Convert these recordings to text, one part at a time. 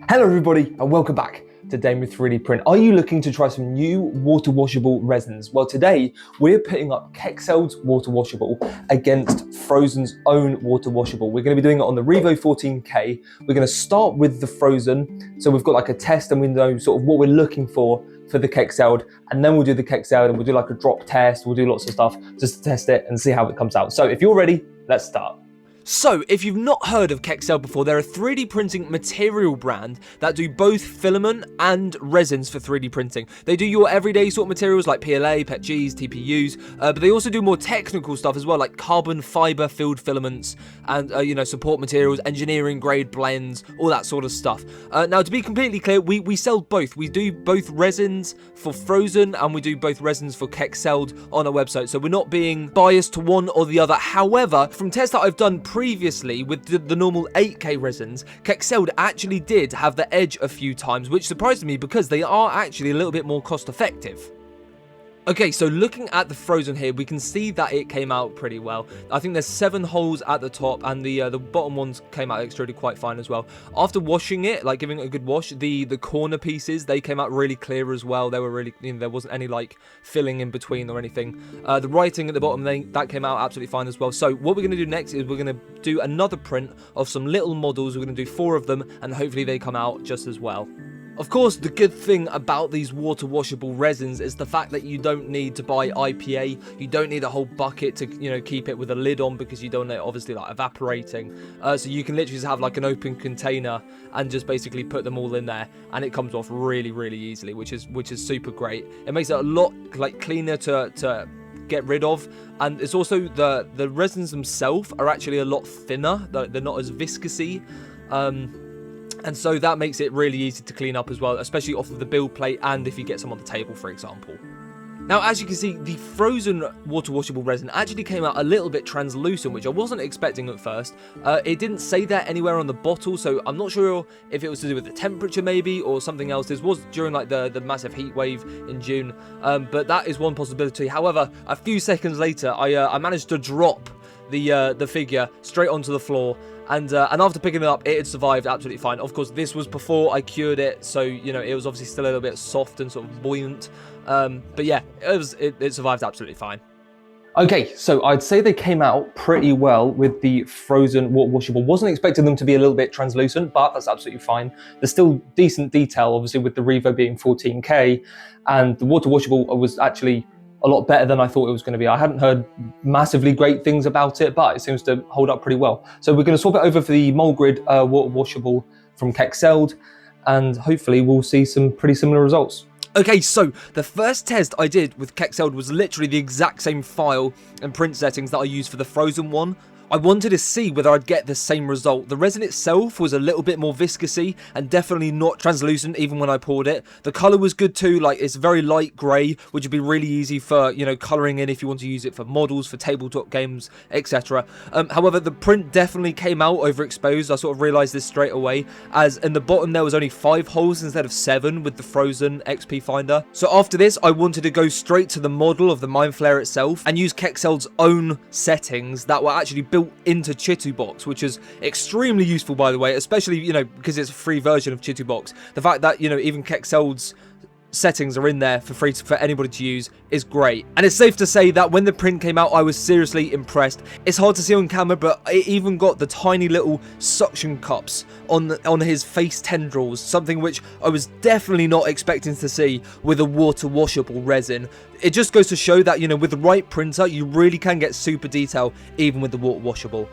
Hello everybody and welcome back to Dame with 3D Print. Are you looking to try some new water washable resins? Well, today we're putting up Kexcelled's water washable against Phrozen's own water washable. We're going to be doing it on the Revo 14K. We're going to start with the Phrozen. So we've got like a test and we know sort of what we're looking for the Kexcelled, and then we'll do the Kexcelled and we'll do like a drop test. We'll do lots of stuff just to test it and see how it comes out. So if you're ready, let's start. So, if you've not heard of Kexcelled before, they're a 3D printing material brand that do both filament and resins for 3D printing. They do your everyday sort of materials like PLA, PETGs, TPUs, but they also do more technical stuff as well, like carbon fiber filled filaments and, support materials, engineering grade blends, all that sort of stuff. Now, to be completely clear, we sell both. We do both resins for Phrozen and we do both resins for Kexcelled on our website. So, we're not being biased to one or the other. However, from tests that I've done previously with the normal 8K resins, Kexcelled actually did have the edge a few times, which surprised me because they are actually a little bit more cost effective. Okay, so looking at the Phrozen here, we can see that it came out pretty well. I think there's 7 holes at the top, and the bottom ones came out extruded quite fine as well. After washing it, like giving it a good wash, the corner pieces, they came out really clear as well. They were really, there wasn't any like filling in between or anything. The writing at the bottom, that came out absolutely fine as well. So what we're going to do next is we're going to do another print of some little models. We're going to do 4 of them, and hopefully they come out just as well. Of course, the good thing about these water washable resins is the fact that you don't need to buy IPA. You don't need a whole bucket to, keep it with a lid on because you don't want it obviously like evaporating. So you can literally just have like an open container and just basically put them all in there, and it comes off really, really easily, which is super great. It makes it a lot like cleaner to get rid of, and it's also the resins themselves are actually a lot thinner. They're not as viscousy. And so that makes it really easy to clean up as well, especially off of the build plate and if you get some on the table, for example. Now, as you can see, the Phrozen water washable resin actually came out a little bit translucent, which I wasn't expecting at first. It didn't say that anywhere on the bottle, so I'm not sure if it was to do with the temperature maybe or something else. This was during like the massive heat wave in June, but that is one possibility. However, a few seconds later, I managed to drop the figure straight onto the floor. And after picking it up, it had survived absolutely fine. Of course, this was before I cured it, so, it was obviously still a little bit soft and sort of buoyant. But yeah, it survived absolutely fine. Okay, so I'd say they came out pretty well with the Phrozen water washable. Wasn't expecting them to be a little bit translucent, but that's absolutely fine. There's still decent detail, obviously, with the Revo being 14K, and the water washable was actually a lot better than I thought it was going to be. I hadn't heard massively great things about it, but it seems to hold up pretty well. So we're going to swap it over for the Molegrid water washable from Kexcelled, and hopefully we'll see some pretty similar results. Okay, so the first test I did with Kexcelled was literally the exact same file and print settings that I used for the Phrozen one. I wanted to see whether I'd get the same result. The resin itself was a little bit more viscousy and definitely not translucent even when I poured it. The colour was good too, like it's very light grey, which would be really easy for, colouring in if you want to use it for models, for tabletop games, etc. However, the print definitely came out overexposed. I sort of realised this straight away, as in the bottom there was only 5 holes instead of 7 with the Phrozen XP Finder. So after this, I wanted to go straight to the model of the Mind Flayer itself and use Kexcelled's own settings that were actually built into Chitubox, which is extremely useful, by the way, especially because it's a free version of Chitubox. The fact that even Kexcelled's settings are in there for free for anybody to use is great, and it's safe to say that when the print came out I was seriously impressed. It's hard to see on camera, but it even got the tiny little suction cups on his face tendrils, something which I was definitely not expecting to see with a water washable resin. It just goes to show that with the right printer you really can get super detail even with the water washable.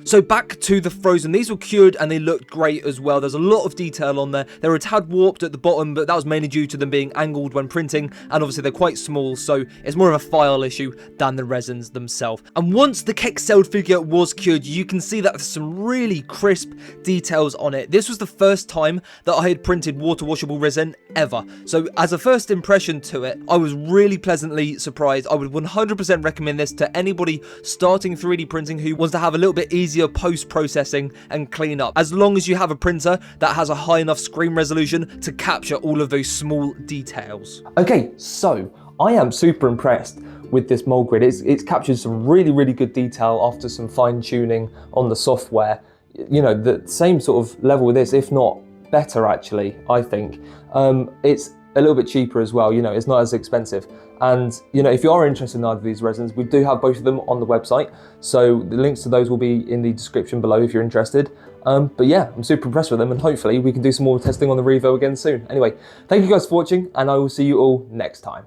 So back to the Phrozen. These were cured and they looked great as well. There's a lot of detail on there. They were a tad warped at the bottom, but that was mainly due to them being angled when printing, and obviously they're quite small, so it's more of a file issue than the resins themselves. And once the Kexcelled figure was cured, you can see that there's some really crisp details on it. This was the first time that I had printed water washable resin ever. So as a first impression to it, I was really pleasantly surprised. I would 100% recommend this to anybody starting 3D printing who wants to have a little bit easier post-processing and cleanup, as long as you have a printer that has a high enough screen resolution to capture all of those small details. Okay, so I am super impressed with this Molegrid. It's captured some really, really good detail after some fine tuning on the software. You know, the same sort of level with this, if not better actually, I think. It's a little bit cheaper as well, you know, it's not as expensive. And, you know, if you are interested in either of these resins, we do have both of them on the website. So the links to those will be in the description below if you're interested. But yeah, I'm super impressed with them, and hopefully we can do some more testing on the Revo again soon. Anyway, thank you guys for watching, and I will see you all next time.